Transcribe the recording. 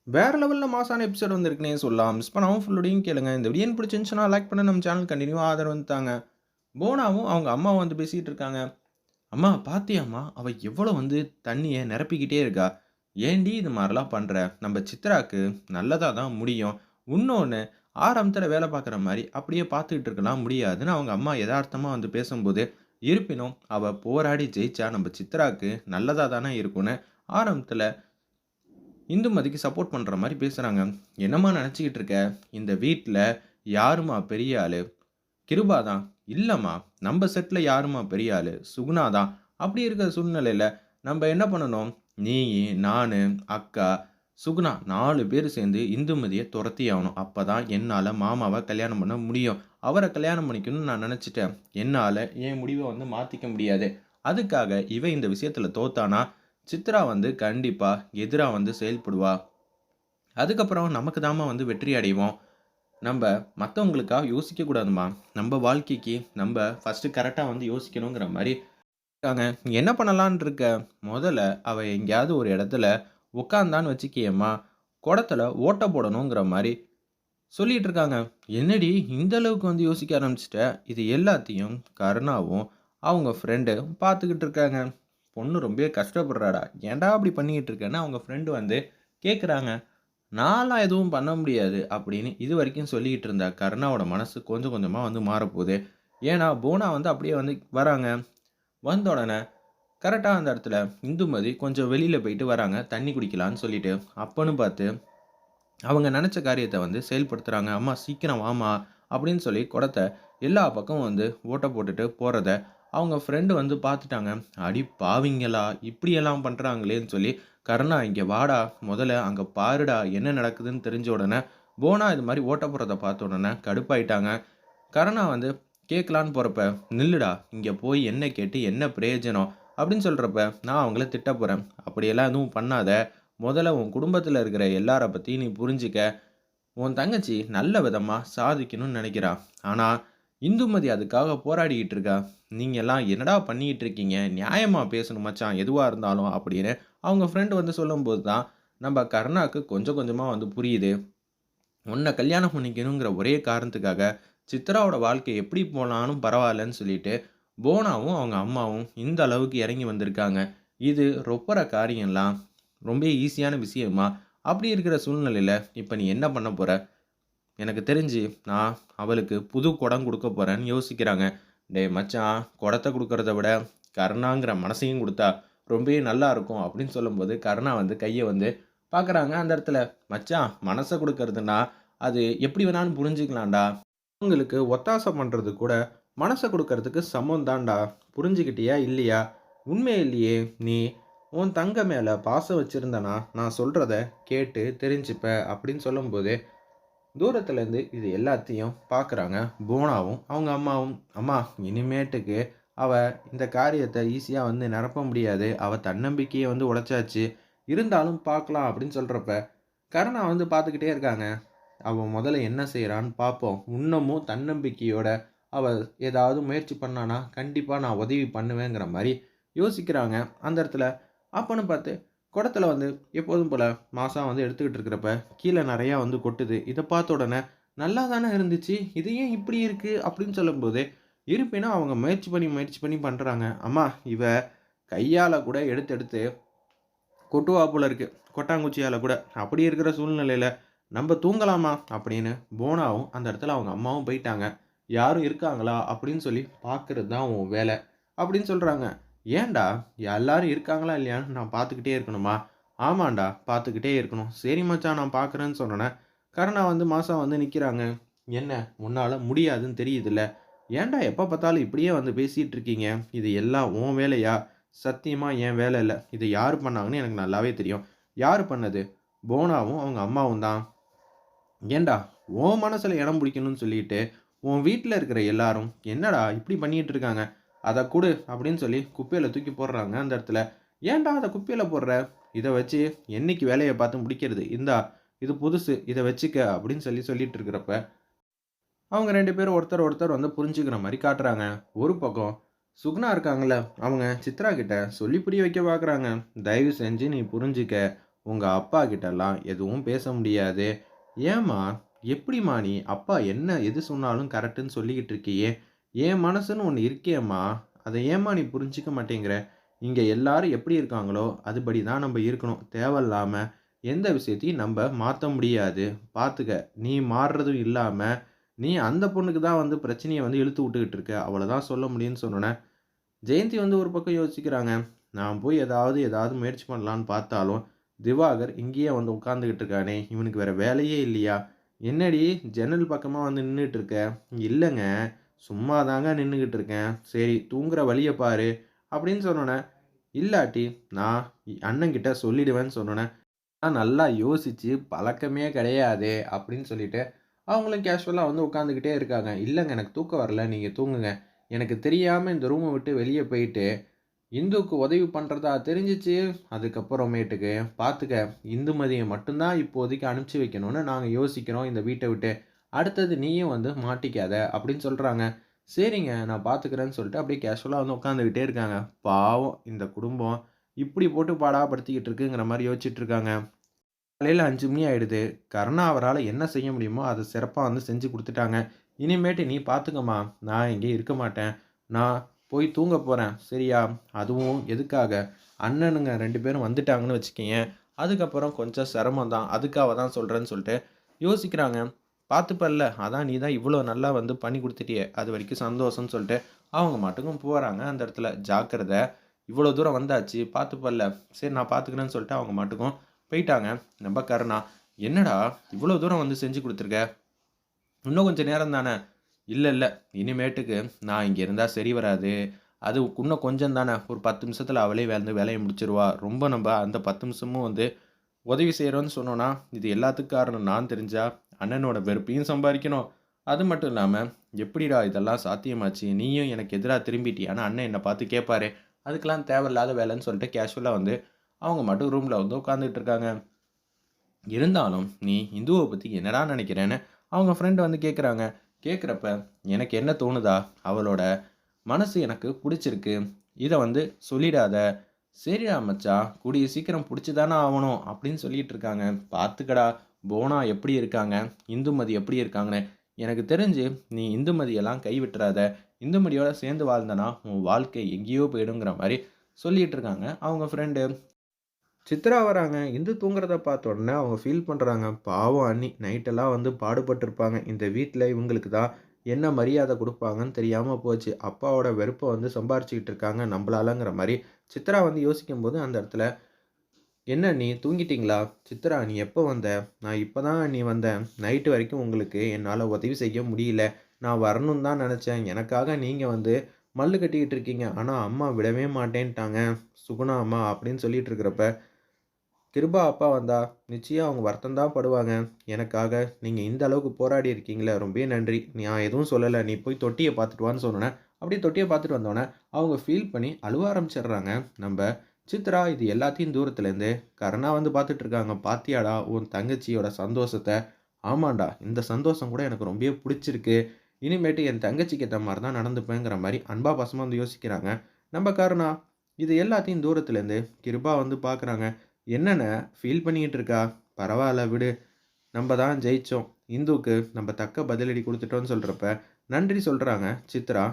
வேற லெவல்ல மாஸான எபிசோட் வந்திருக்குன்னே சொல்லலாம். மிஸ் பண்ணாம ஃபுல்லோடையும் கேளுங்க. இந்த வீடியோ பிடிச்சிருந்துச்சுன்னா லைக் பண்ண நம்ம சேனல் கண்டினியூவா ஆதரவு வந்து தாங்க. போனாவும் அவங்க அம்மாவும் வந்து பேசிட்டு இருக்காங்க. "அம்மா பாத்தியாம்மா? அவ எவ்வளோ வந்து தண்ணிய நிரப்பிக்கிட்டே இருக்கா. ஏன்டி இது மாரிலாம் பண்ற? நம்ம சித்ராக்கு நல்லதா தான் முடியும். உன்னொன்னு ஆரம்பத்துல வேல பார்க்குற மாரி அப்படியே பார்த்துக்கிட்டு இருக்கலாம் முடியாதுன்னு" அவங்க அம்மா எதார்த்தமா வந்து பேசும்போது, இருப்பினும் அவ போராடி ஜெயிச்சா நம்ம சித்ராக்கு நல்லதா தானே இருக்கும்னு ஆரம்பத்துல இந்துமதிக்கு சப்போர்ட் பண்ற மாரி பேசுறாங்க. "என்னம்மா நெனச்சுக்கிட்டு இருக்க? இந்த வீட்ல யாரும்மா பெரிய ஆளு? கிருபா தான்." "இல்லம்மா, நம்ப செட்ல யாரும்மா பெரிய ஆளு? சுகுணா தான்." அப்படி இருக்கிற சூழ்நிலையில நம்ப என்ன பண்ணணும்? நீயி, நானு, அக்கா, சுகுணா 4 பேரு சேர்ந்து இந்துமதிய தொரத்தி ஆவணும். அப்பதான் என்னால மாமாவ கல்யாணம் பண்ண முடியும். அவர கல்யாணம் பண்ணிக்கணும்னு நான் நெனச்சுட்டேன். என்னால என் முடிவ வந்து மாத்திக்க முடியாது. அதுக்காக இவ இந்த விஷயத்துல தோத்தான்னா, சித்ரா வந்து கண்டிப்பா எதிரா வந்து செயல்படுவா. அதுக்கப்புறம் நமக்கு தாம்மா வந்து வெற்றி அடைவோம். நம்ப மத்தவங்களுக்காக யோசிக்கக் கூடாதும்மா. நம்ப வாழ்க்கைக்கு நம்ப ஃபர்ஸ்ட்டு கரெக்ட்டா வந்து யோசிக்கணுங்கிற மாரி இருக்காங்க. "நீ என்ன பண்ணலான்னு இருக்க? மொதல்ல அவ எங்கேயாவது ஒரு இடத்துல உட்கார்ந்தான்னு வச்சுக்கயேம்மா, குடத்துல ஓட்ட போடணுங்கிற மாரி சொல்லிட்டு இருக்காங்க." "என்னடி இந்த அளவுக்கு வந்து யோசிக்க ஆரம்பிச்சுட்ட?" இது எல்லாத்தையும் கருணாவும், அவங்க ஃப்ரெண்டு பார்த்துக்கிட்டு இருக்காங்க. "பொண்ணு ரொம்பவே கஷ்டப்படுறாடா. ஏன்டா இப்படி பண்ணிக்கிட்டு இருக்கன்னு?" அவங்க ஃப்ரெண்டு வந்து கேட்குறாங்க. "நான்லாம் எதுவும் பண்ண முடியாது" அப்படின்னு இதுவரைக்கும் சொல்லிக்கிட்டு இருந்த கருணாவோட மனசு கொஞ்சம் கொஞ்சமா வந்து மாறப்போகுது. ஏன்னா, போனா வந்து அப்படியே வந்து வராங்க. வந்த உடனே கரெக்ட்டா அந்த இடத்துல இந்துமதி கொஞ்சம் வெளியில போயிட்டு வராங்க. தண்ணி குடிக்கலான்னு சொல்லிட்டு. அப்பன்னு பார்த்து அவங்க நெனச்ச காரியத்த வந்து செயல்படுத்துறாங்க. "அம்மா சீக்கிரம் வாம்மா" அப்படின்னு சொல்லி குடத்த எல்லா பக்கமும் வந்து ஓட்ட போட்டுட்டு போறத, அவங்க ஃப்ரெண்ட் வந்து பார்த்துட்டாங்க. "அடி பாவிங்களா! இப்படியெல்லாம் பண்றாங்களேன்னு" சொல்லி, "கருணா இங்க வாடா, மொதல்ல அங்க பாருடா என்ன நடக்குதுன்னு" தெரிஞ்ச உடனே, போனா இது மாரி ஓட்ட போடுறத பார்த்த உடனே கடுப்பாயிட்டாங்க. கருணா வந்து கேட்கலான்னு போறப்ப, "நில்லுடா, இங்க போய் என்ன கேட்டு என்ன பிரயோஜனம்?" அப்படின்னு சொல்றப்ப, நான் அவங்கள திட்டப் போறேன். "அப்படியெல்லாம் எதுவும் பண்ணாத. மொதல்ல உன் குடும்பத்தில இருக்கிற எல்லார பத்தியும் நீ புரிஞ்சுக்க. உன் தங்கச்சி நல்ல விதமா சாதிக்கணும்னு நெனைக்கிறா. ஆனா, இந்துமதி அதுக்காக போராடிக்கிட்டு இருக்கா. நீங்கலாம் என்னடா பண்ணிக்கிட்டு இருக்கீங்க? நியாயமா பேசணும் மச்சான், எதுவா இருந்தாலும்" அப்படின்னு அவங்க ஃப்ரெண்ட் வந்து சொல்லும்போது தான், நம்ப கருணாக்கு கொஞ்சம் கொஞ்சமா வந்து புரியுது. உன்ன கல்யாணம் பண்ணிக்கணுங்கிற ஒரே காரணத்துக்காக, சித்ராவோட வாழ்க்கை எப்படி போனாலும் பரவாயில்லன்னு சொல்லிட்டு, போனாவும் அவங்க அம்மாவும் இந்த அளவுக்கு இறங்கி வந்திருக்காங்க. இது ரொப்பற காரியம்லாம் ரொம்ப ஈஸியான விஷயமா? அப்படி இருக்கிற சூழ்நிலையில, இப்ப நீ என்ன பண்ண போற? எனக்கு தெரிஞ்சு நான் அவளுக்கு புது குடம் குடுக்க போறேன்னு யோசிக்கிறாங்க. "டேய் மச்சான், குடத்த குடுக்கறத விட கருணாங்கிற மனசையும் குடுத்தா ரொம்பவே நல்லா இருக்கும்." அப்படின்னு சொல்லும்போது, கருணா வந்து கைய வந்து பார்க்குறாங்க. அந்த இடத்துல, "மச்சான் மனச குடுக்கறதுன்னா, அது எப்படி வேணாலும் புரிஞ்சுக்கலாம்டா. அவங்களுக்கு ஒத்தாசை பண்றது கூட மனச குடுக்கறதுக்கு சமம் தான்டா. புரிஞ்சுக்கிட்டியா? இல்லையா? உண்மையிலேயே நீ உன் தங்க மேல பாசம் வச்சிருந்தனா, நான் சொல்றத கேட்டு தெரிஞ்சுப்ப." அப்படின்னு சொல்லும்போது தூரத்துலேருந்து இது எல்லாத்தையும் பார்க்குறாங்க போனாவும், அவங்க அம்மாவும். "அம்மா இனிமேட்டுக்கு அவ இந்த காரியத்த ஈஸியா வந்து நிரப்ப முடியாது. அவ தன்னம்பிக்கைய வந்து உடைச்சாச்சு. இருந்தாலும் பார்க்கலாம்." அப்படின்னு சொல்றப்ப, கருணா வந்து பார்த்துக்கிட்டே இருக்காங்க. அவன் முதல்ல என்ன செய்றான்னு பார்ப்போம். இன்னமும் தன்னம்பிக்கையோட அவ ஏதாவது முயற்சி பண்ணான்னா, கண்டிப்பா நான் உதவி பண்ணுவேங்கிற மாரி யோசிக்கிறாங்க. அந்த இடத்துல அப்பன்னு பார்த்து குடத்துல வந்து எப்போதும் போல மாசா வந்து எடுத்துக்கிட்டு இருக்கிறப்ப, கீழ நெறையா வந்து கொட்டுது. இத பார்த்த உடனே, "நல்லா தானே இருந்துச்சு. இது ஏன் இப்படி இருக்கு?" அப்படின்னு சொல்லும்போது, இருப்பினும் அவங்க முயற்சி பண்ணி பண்றாங்க. "அம்மா இவ கையால கூட எடுத்து எடுத்து கொட்டுவா போல இருக்கு. கொட்டாங்குச்சியால கூட. அப்படி இருக்கிற சூழ்நிலையில, "நம்ப தூங்கலாமா?" அப்படின்னு போனாவும், அந்த இடத்துல அவங்க அம்மாவும் போயிட்டாங்க. "யாரும் இருக்காங்களா?" அப்படின்னு சொல்லி பார்க்கிறது தான் உன் வேல. அப்படின்னு சொல்றாங்க. "ஏன்டா? எல்லாரும் இருக்காங்களா இல்லையான்னு நான் பார்த்துக்கிட்டே இருக்கணுமா?" "ஆமான்டா, பார்த்துக்கிட்டே இருக்கணும்." "சரி மச்சான் நான் பார்க்குறேன்னு" சொன்னோனே, கருணா வந்து மாசா வந்து நிக்கிறாங்க. "என்ன? உன்னால முடியாதுன்னு தெரியுதுல்ல. ஏன்டா எப்ப பார்த்தாலும் இப்படியே வந்து பேசிட்டு இருக்கீங்க? இது எல்லாம் உன் வேலையா?" "சத்தியமா என் வேலை இல்ல. இத யாரு பண்ணாங்கன்னு எனக்கு நல்லாவே தெரியும்." "யாரு பண்ணது?" "போனாவும் அவங்க அம்மாவும் தான்." "ஏன்டா உன் மனசுல இடம் பிடிக்கணும்னு சொல்லிட்டு, உன் வீட்ல இருக்கிற எல்லாரும் என்னடா இப்படி பண்ணிட்டு இருக்காங்க? அத குடு." அப்படின்னு சொல்லி குப்பையில தூக்கி போடுறாங்க அந்த இடத்துல. "ஏன்டா அத குப்பையில போடுற? இத வச்சு என்னைக்கு வேலைய பார்த்து முடிக்கிறது? இந்தா இது புதுசு. இத வச்சுக்க." அப்படின்னு சொல்லி சொல்லிட்டு இருக்கிறப்ப, அவங்க 2 பேரும் ஒருத்தர் ஒருத்தர் வந்து புரிஞ்சுக்கிற மாரி காட்டுறாங்க. ஒரு பக்கம் சுகுணா இருக்காங்கல்ல, அவங்க சித்ரா கிட்ட சொல்லி புரிய வைக்க பார்க்குறாங்க. "தயவு செஞ்சு நீ புரிஞ்சுக்க. உங்க அப்பா கிட்டலாம் எதுவும் பேச முடியாது. ஏம்மா? எப்படிம்மா நீ? அப்பா என்ன எது சொன்னாலும் கரெக்ட்டுன்னு சொல்லிக்கிட்டு இருக்கியே! என் மனசுன்னு ஒண்ணு இருக்கேம்மா! அத ஏம்மா நீ புரிஞ்சுக்க மாட்டேங்கிற? இங்க எல்லாரும் எப்படி இருக்காங்களோ, அதுபடி தான் நம்ப இருக்கணும். தேவையில்லாம எந்த விஷயத்தையும் நம்ப மாத்த முடியாது. பார்த்துக்க. நீ மாறுறதும் இல்லாம, நீ அந்த பொண்ணுக்கு தான் வந்து பிரச்சனைய வந்து இழுத்து விட்டுக்கிட்டு இருக்க. அவ்வளதான் சொல்ல முடியும்ன்னு சொன்னோனே, ஜெயந்தி வந்து ஒரு பக்கம் யோசிக்கிறாங்க. நான் போய் ஏதாவது முயற்சி பண்ணலான்னு பார்த்தாலும், திவாகர் இங்கேயே வந்து உட்கார்ந்துகிட்டு இருக்கானே! இவனுக்கு வேற வேலையே இல்லையா? என்னடி ஜன்னல் பக்கமா வந்து நின்னுட்டு இருக்க? இல்லங்க. சும்மா தாங்க நின்னுகிட்டு இருக்கேன். சரி தூங்குற வழிய பாரு. அப்படின்னு சொன்னோனே, இல்லாட்டி நான் அண்ணன்கிட்ட சொல்லிடுவேன்னு சொன்னோனே, நான் நல்லா யோசிச்சு பழக்கமே கிடையாதே அப்படின்னு சொல்லிட்டு, அவங்களும் கேஷுவலா வந்து உட்காந்துக்கிட்டே இருக்காங்க. இல்லங்க எனக்கு தூக்கம் வரல. நீங்க தூங்குங்க. எனக்கு தெரியாம இந்த ரூம விட்டு வெளிய போயிட்டு இந்துவுக்கு உதவி பண்றதா தெரிஞ்சுச்சு. அதுக்கப்புறமேட்டுக்கு பார்த்துக்க, இந்துமதிய மட்டும் தான் இப்போதைக்கு அனுப்பிச்சு வைக்கணும்னு நாங்க யோசிக்கிறோம் இந்த வீட்ட விட்டு. அடுத்தது நீயும் வந்து மாட்டிக்காத அப்படின்னு சொல்றாங்க. சரிங்க நான் பார்த்துக்கிறேன்னு சொல்லிட்டு அப்படியே கேஷுவலா வந்து உட்காந்துக்கிட்டே இருக்காங்க. பாவம் இந்த குடும்பம் இப்படி போட்டு பாடாப்படுத்திக்கிட்டு இருக்குங்கிற மாரி யோசிச்சுட்டு இருக்காங்க. காலையில 5 மணி ஆயிடுது. கருணா அவரால என்ன செய்ய முடியுமோ அத சிறப்பா வந்து செஞ்சு குடுத்துட்டாங்க. இனிமேட்டு நீ பார்த்துக்கம்மா. நான் இங்கே இருக்க மாட்டேன். நான் போய் தூங்க போறேன். சரியா? அதுவும் எதுக்காக? அண்ணனுங்க 2 பேரும் வந்துட்டாங்கன்னு வச்சுக்கயேன். அதுக்கப்புறம் கொஞ்சம் சிரமம் தான். அதுக்காக தான் சொல்றேன்னு சொல்லிட்டு யோசிக்கிறாங்க. பார்த்துப்பல்ல. அதான் நீ தான் இவ்வளோ நல்லா வந்து பண்ணி குடுத்துட்டியே. அதுவரைக்கும் சந்தோஷம்னு சொல்லிட்டு அவங்க பாட்டுக்கும் போறாங்க அந்த இடத்துல. ஜாக்கிரத. இவ்வளோ தூரம் வந்தாச்சு. பார்த்துப்பல்ல. சரி நான் பார்த்துக்கிறேன்னு சொல்லிட்டு அவங்க பாட்டுக்கும் போயிட்டாங்க. நம்ம கருணா, "என்னடா இவ்வளோ தூரம் வந்து செஞ்சு குடுத்துருக்க. இன்னும் கொஞ்சம் நேரம் தானே?" "இல்ல. இனிமேட்டுக்கு நான் இங்க இருந்தா சரி வராது. அது இன்னும் கொஞ்சம் தானே. ஒரு 10 நிமிஷத்துல அவளே வந்து வேலைய முடிச்சுருவா. ரொம்ப நம்ப அந்த 10 நிமிஷமும் வந்து உதவி செய்றோம்ன்னு சொன்னோம்னா, இது எல்லாத்துக்கும் காரணம் நான் தெரிஞ்சா, அண்ணனோட வெறுப்பையும் சம்பாரிக்கணும். அது மட்டும் இல்லாம, எப்படிடா இதெல்லாம் சாத்தியமாச்சு? நீயும் எனக்கு எதிரா திரும்பிட்டியான்னு அண்ணன் என்ன பார்த்து கேட்பாரே. அதுக்கெல்லாம் தேவையில்லாத வேலைன்னு சொல்லிட்டு கேஷுவலா வந்து அவங்க மட்டும் ரூம்ல வந்து உட்காந்துட்டு இருக்காங்க. இருந்தாலும், "நீ இந்துவ பத்தி என்னடா நெனைக்கிறேன்னு?" அவங்க ஃப்ரெண்ட் வந்து கேட்குறாங்க. கேட்குறப்ப, "எனக்கு என்ன தோணுதா, அவளோட மனசு எனக்கு புடிச்சிருக்கு. இத வந்து சொல்லிடாத." "சரிடா மச்சான், கூடிய சீக்கிரம் புடிச்சு தான ஆவணும்." அப்படின்னு சொல்லிட்டு இருக்காங்க. "பார்த்துக்கடா, போனா எப்படி இருக்காங்க, இந்துமதி எப்படி இருக்காங்கன்னு. எனக்கு தெரிஞ்சு நீ இந்துமதியெல்லாம் கைவிட்டுறாத. இந்துமதியோட சேர்ந்து வாழ்ந்தனா, உன் வாழ்க்கை எங்கேயோ போயிடுங்கிற" மாரி சொல்லிட்டு இருக்காங்க அவங்க ஃப்ரெண்டு. சித்ரா வராங்க. இந்து தூங்குறத பார்த்த உடனே அவங்க ஃபீல் பண்றாங்க. பாவம் அண்ணி. நைட்டெல்லாம் வந்து பாடுபட்டுருப்பாங்க. இந்த வீட்ல இவங்களுக்கு தான் என்ன மரியாதை குடுப்பாங்கன்னு தெரியாம போச்சு. அப்பாவோட வெறுப்ப வந்து சம்பாரிச்சுக்கிட்டு இருக்காங்க நம்பளாலங்கிற மாரி சித்ரா வந்து யோசிக்கும்போது அந்த இடத்துல, "என்ன அண்ணி தூங்கிட்டீங்களா? சித்ரா நீ எப்போ வந்த? நான் இப்ப தான் அண்ணி வந்தேன். நைட்டு வரைக்கும் உங்களுக்கு என்னால உதவி செய்ய முடியல. நான் வரணும்னு தான் நெனச்சேன். எனக்காக நீங்க வந்து மல்லு கட்டிக்கிட்டு இருக்கீங்க. ஆனா அம்மா விடவே மாட்டேன்ட்டாங்க. சுகுணா அம்மா" அப்படின்னு சொல்லிட்டு இருக்கிறப்ப கிருபா அப்பா வந்தா, நிச்சயம் அவங்க வருத்தம் தான் படுவாங்க. எனக்காக நீங்க இந்த அளவுக்கு போராடி இருக்கீங்களே, ரொம்பவே நன்றி. நான் எதுவும் சொல்லல. நீ போய் தொட்டிய பார்த்துட்டு வான்னு சொன்னோனே, அப்படியே தொட்டிய பார்த்துட்டு வந்தோனே, அவங்க ஃபீல் பண்ணி அழுவ ஆரம்பிச்சுடுறாங்க. நம்ப சித்ரா இது எல்லாத்தையும் தூரத்துலேருந்து கருணா வந்து பார்த்துட்டு இருக்காங்க. "பாத்தியாடா உன் தங்கச்சியோட சந்தோஷத்த?" "ஆமான்டா, இந்த சந்தோஷம் கூட எனக்கு ரொம்பவே புடிச்சிருக்கு. இனிமேட்டு என் தங்கச்சிக்கு ஏத்த மாரி தான் நடந்துப்பேங்கிற" மாரி அன்பா பாசமா வந்து யோசிக்கிறாங்க. நம்ப கருணா, இது எல்லாத்தையும் தூரத்துலேருந்து கிருபா வந்து பார்க்குறாங்க. "என்னண்ணே ஃபீல் பண்ணிக்கிட்டு இருக்கா? பரவால்ல விடு. நம்ப தான் ஜெயிச்சோம். இந்துவுக்கு நம்ப தக்க பதிலடி குடுத்துட்டோம்ன்னு" சொல்றப்ப, நன்றி சொல்றாங்க சித்ரா.